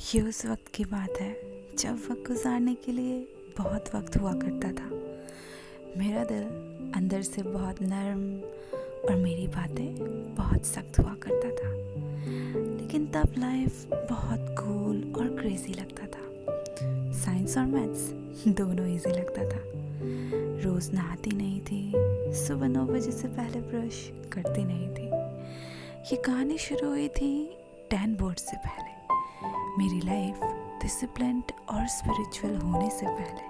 ये उस वक्त की बात है जब वक्त गुजारने के लिए बहुत वक्त हुआ करता था। मेरा दिल अंदर से बहुत नरम और मेरी बातें बहुत सख्त हुआ करता था। लेकिन तब लाइफ बहुत कूल और क्रेजी लगता था। साइंस और मैथ्स दोनों इजी लगता था। रोज़ नहाती नहीं थी, सुबह 9 बजे से पहले ब्रश करती नहीं थी। ये कहानी शुरू हुई थी 10 बोर्ड से पहले। मेरी लाइफ डिसिप्लिन्ड और स्पिरिचुअल होने से पहले।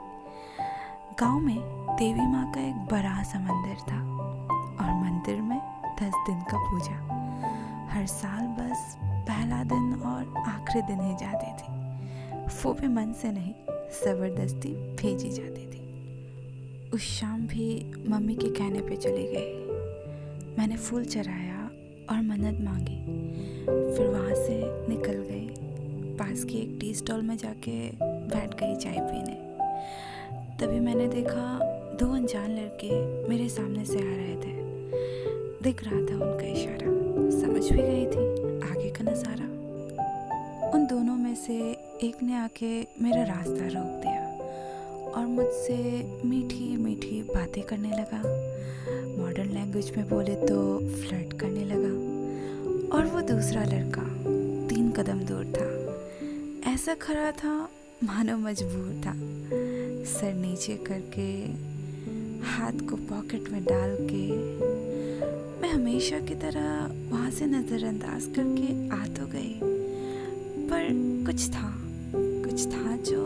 गांव में देवी माँ का एक बड़ा सा मंदिर था और मंदिर में 10 दिन का पूजा। हर साल बस पहला दिन और आखिरी दिन ही जाती थी, वो भी मन से नहीं, ज़बरदस्ती भेजी जाती थी। उस शाम भी मम्मी के कहने पे चली गई। मैंने फूल चढ़ाया और मन्नत मांगी, फिर वहाँ से निकल गई। पास की एक टी स्टॉल में जाके बैठ गई चाय पीने। तभी मैंने देखा 2 अनजान लड़के मेरे सामने से आ रहे थे। दिख रहा था उनका इशारा, समझ भी गई थी आगे का नज़ारा। उन दोनों में से एक ने आके मेरा रास्ता रोक दिया और मुझसे मीठी मीठी बातें करने लगा। मॉडर्न लैंग्वेज में बोले तो फ्लर्ट करने लगा। और वो दूसरा लड़का 3 कदम दूर था। ऐसा खड़ा था मानो मजबूर था। सर नीचे करके, हाथ को पॉकेट में डाल के। मैं हमेशा की तरह वहाँ से नज़रअंदाज करके आ तो गई, पर कुछ था जो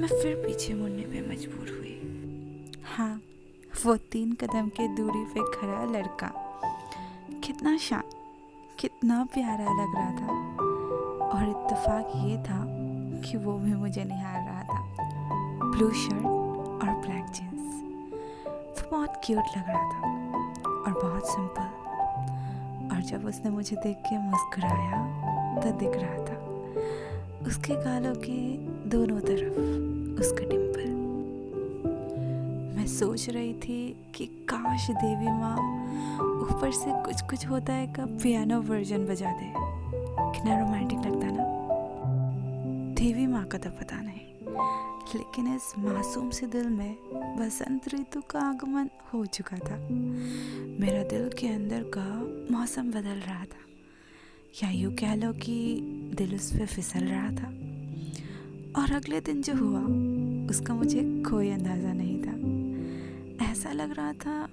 मैं फिर पीछे मुड़ने पे मजबूर हुई। हाँ, वो 3 कदम के दूरी पे खड़ा लड़का कितना शांत, कितना प्यारा लग रहा था। और इत्तेफाक ये था कि वो भी मुझे निहार रहा था। ब्लू शर्ट और ब्लैक जीन्स। वो बहुत क्यूट लग रहा था और बहुत सिंपल। और जब उसने मुझे देख के मुस्कुराया तो दिख रहा था उसके गालों के दोनों तरफ उसका डिम्पल। मैं सोच रही थी कि काश देवी माँ ऊपर से कुछ कुछ होता है का पियानो वर्जन बजा दे, कितना रोमांटिक लगता ना। देवी माँ का तो पता नहीं, लेकिन इस मासूम से दिल में बसंत ऋतु का आगमन हो चुका था। मेरा दिल के अंदर का मौसम बदल रहा था, या यूँ कह लो कि दिल उस पे फिसल रहा था। और अगले दिन जो हुआ उसका मुझे कोई अंदाज़ा नहीं था। ऐसा लग रहा था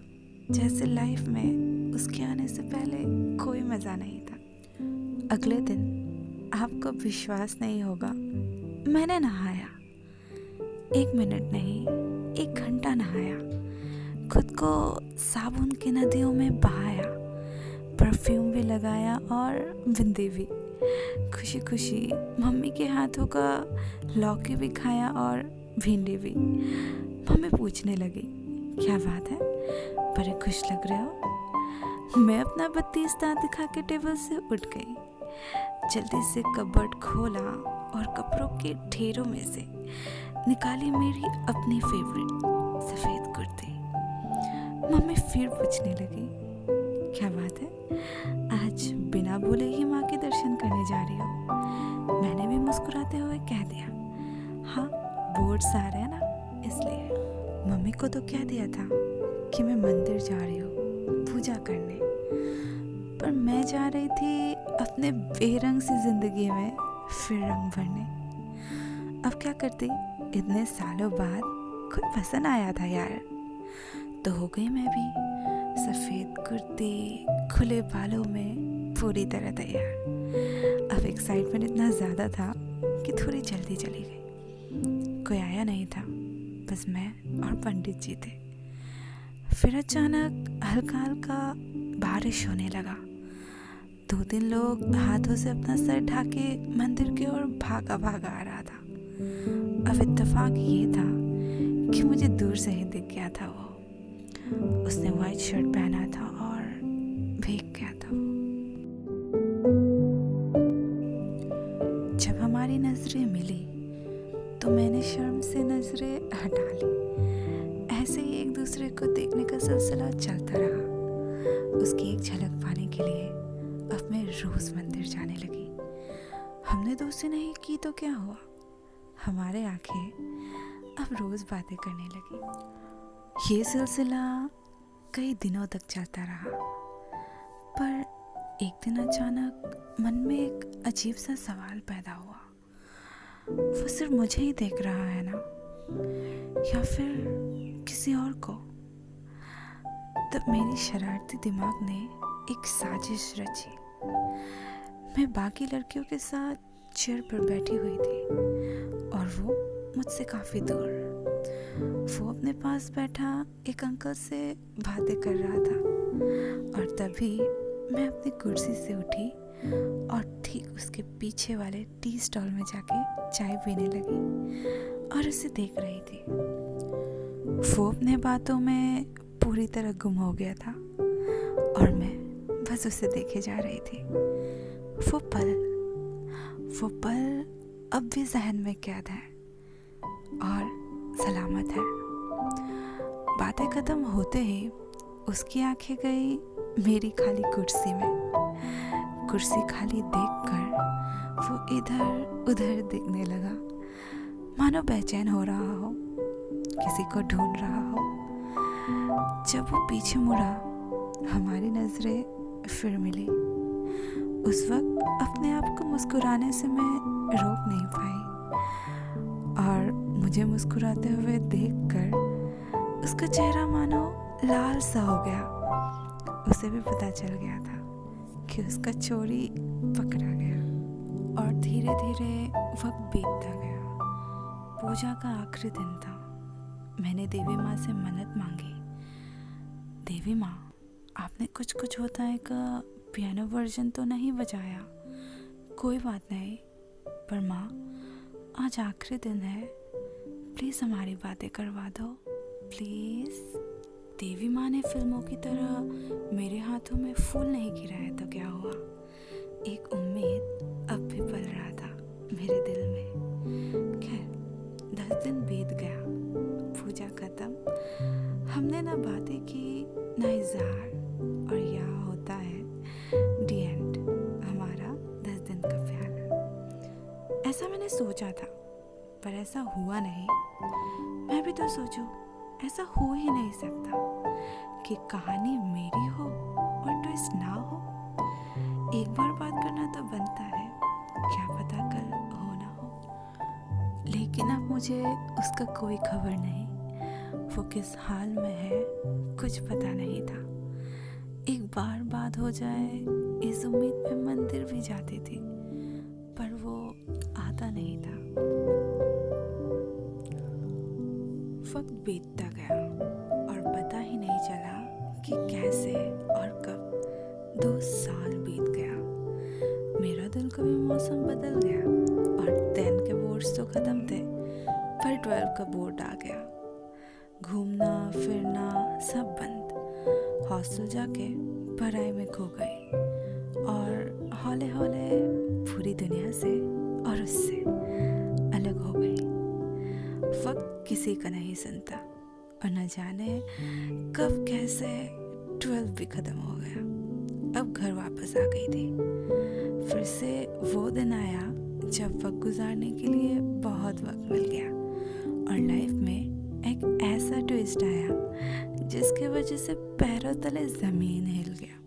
जैसे लाइफ में उसके आने से पहले कोई मज़ा नहीं था। अगले दिन आपको विश्वास नहीं होगा, मैंने नहाया। 1 मिनट नहीं, 1 घंटा नहाया। खुद को साबुन की नदियों में बहाया, परफ्यूम भी लगाया और बिंदी भी। खुशी खुशी मम्मी के हाथों का लौकी भी खाया और भिंडी भी। मम्मी पूछने लगी, क्या बात है, बड़े खुश लग रहे हो। मैं अपना 32 दांत दिखा के टेबल से उठ गई। जल्दी से कबर्ड खोला और कपड़ों के ढेरों में से निकाली मेरी अपनी फेवरेट सफ़ेद कुर्ती। मम्मी फिर पूछने लगी, क्या बात है, आज बिना बोले ही माँ के दर्शन करने जा रही हो। मैंने भी मुस्कुराते हुए कह दिया, हाँ बोर्ड्स आ रहे हैं ना इसलिए। मम्मी को तो कह दिया था कि मैं मंदिर जा रही हूँ पूजा करने, पर मैं जा रही थी अपने बेरंग सी जिंदगी में फिर रंग भरने। अब क्या करती, इतने सालों बाद कोई पसंद आया था यार, तो हो गई मैं भी सफ़ेद कुर्ती, खुले बालों में पूरी तरह तैयार। अब एक्साइटमेंट इतना ज़्यादा था कि थोड़ी जल्दी चली गई। कोई आया नहीं था, बस मैं और पंडित जी थे। फिर अचानक हल्का हल्का बारिश होने लगा। 2-3 लोग हाथों से अपना सर ढाके मंदिर की ओर भागा आ रहा था। अब इत्तेफाक ये था कि मुझे दूर से ही दिख गया था वो। उसने वाइट शर्ट पहना था और भीग गया था वो। जब हमारी नजरें मिली तो मैंने शर्म से नजरें हटा ली। ऐसे ही एक दूसरे को देखने का सिलसिला चलता रहा। उसकी एक झलक पाने के लिए अब मैं रोज मंदिर जाने लगी। हमने दोस्ती नहीं की तो क्या हुआ, हमारे आंखें अब रोज बातें करने लगी। ये सिलसिला कई दिनों तक चलता रहा, पर एक दिन अचानक मन में एक अजीब सा सवाल पैदा हुआ। वो सिर्फ मुझे ही देख रहा है ना, या फिर किसी और को? तब मेरी शरारती दिमाग ने एक साजिश रची। मैं बाकी लड़कियों के साथ चेयर पर बैठी हुई थी और वो मुझसे काफ़ी दूर। वो अपने पास बैठा एक अंकल से बातें कर रहा था और तभी मैं अपनी कुर्सी से उठी और ठीक उसके पीछे वाले टी स्टॉल में जाके चाय पीने लगी और उसे देख रही थी। वो अपने बातों में पूरी तरह गुम हो गया था और मैं बस उसे देखे जा रही थी। वो पल अब भी जहन में कैद है और सलामत है। बातें खत्म होते ही उसकी आंखें गई मेरी खाली कुर्सी में। कुर्सी खाली देखकर वो इधर उधर देखने लगा, मानो बेचैन हो रहा हो, किसी को ढूंढ रहा हो। जब वो पीछे मुड़ा, हमारी नजरें फिर मिली। उस वक्त अपने आप को मुस्कुराने से मैं रोक नहीं पाई और मुझे मुस्कुराते हुए देखकर उसका चेहरा मानो लाल सा हो गया। उसे भी पता चल गया था कि उसका चोरी पकड़ा गया और धीरे धीरे वक्त बीतता गया। पूजा का आखिरी दिन था। मैंने देवी माँ से मन्नत मांगी, देवी माँ, आपने कुछ होता है का पियानो वर्जन तो नहीं बजाया, कोई बात नहीं, पर माँ आज आखिरी दिन है, प्लीज़ हमारी बातें करवा दो, प्लीज़। देवी माँ ने फिल्मों की तरह मेरे हाथों में फूल नहीं गिराया तो क्या हुआ। एक उम्मीद अब भी पल रहा था मेरे दिल में। खैर 10 दिन बीत गया, पूजा खत्म। हमने ना बातें की ना इज़हार, और यहाँ होता है दी एंड, हमारा 10 दिन का प्यार। ऐसा मैंने सोचा था, पर ऐसा हुआ नहीं। मैं भी तो सोचूं, ऐसा हो ही नहीं सकता कि कहानी मेरी हो और ट्विस्ट ना हो। एक बार बात करना तो बनता है, क्या पता कल हो ना हो। लेकिन अब मुझे उसका कोई खबर नहीं, वो किस हाल में है कुछ पता नहीं था। एक बार बात हो जाए इस उम्मीद में मंदिर भी जाती थी, पर वो आता नहीं था। वक्त बीतता गया और पता ही नहीं चला कि कैसे और कब 2 साल बीत गया। मेरा दिल का भी मौसम बदल गया और 10 के बोर्ड्स तो खत्म थे, पर 12 का बोर्ड आ गया। घूमना फिरना सब बंद। हॉस्टल जाके पढ़ाई में खो गई और हौले हौले पूरी दुनिया से और उससे अलग हो गई। वक्त किसी का नहीं सुनता और न जाने कब कैसे 12 भी खत्म हो गया। अब घर वापस आ गई थी। फिर से वो दिन आया जब वक्त गुजारने के लिए बहुत वक्त मिल गया और लाइफ में एक ऐसा ट्विस्ट आया जिसके वजह से पैरों तले जमीन हिल गया।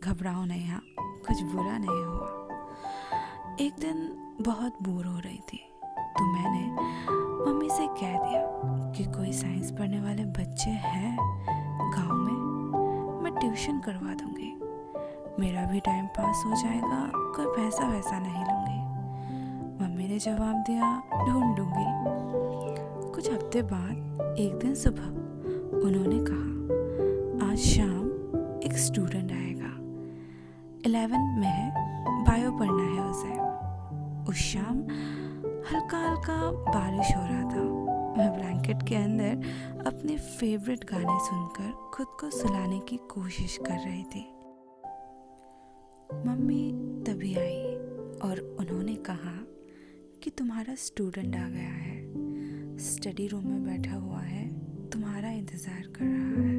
घबराओ नहीं, हाँ, कुछ बुरा नहीं हुआ। एक दिन बहुत बोर हो रही थी तो मैंने मम्मी से कह दिया कि कोई साइंस पढ़ने वाले बच्चे हैं गांव में, मैं ट्यूशन करवा दूंगी, मेरा भी टाइम पास हो जाएगा, कोई पैसा वैसा नहीं लूंगी। मम्मी ने जवाब दिया, ढूंढ दूंगी। कुछ हफ्ते बाद एक दिन सुबह उन्होंने कहा, आज शाम एक स्टूडेंट आएगा, 11 में है, बायो पढ़ना है उसे। उस शाम हल्का हल्का बारिश हो रहा था। मैं ब्लैंकेट के अंदर अपने फेवरेट गाने सुनकर खुद को सुलाने की कोशिश कर रही थी। मम्मी तभी आई और उन्होंने कहा कि तुम्हारा स्टूडेंट आ गया है, स्टडी रूम में बैठा हुआ है, तुम्हारा इंतज़ार कर रहा है।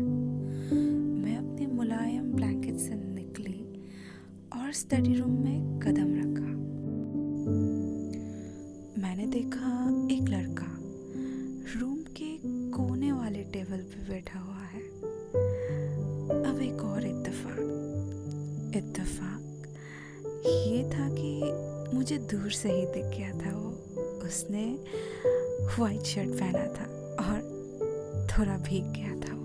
मैं अपने मुलायम ब्लैंकेट से निकली और स्टडी रूम में कदम रखा। मैंने देखा एक लड़का रूम के कोने वाले टेबल पे बैठा हुआ है। अब एक और इत्तेफाक ये था कि मुझे दूर से ही दिख गया था उसने वाइट शर्ट पहना था और थोड़ा भीग गया था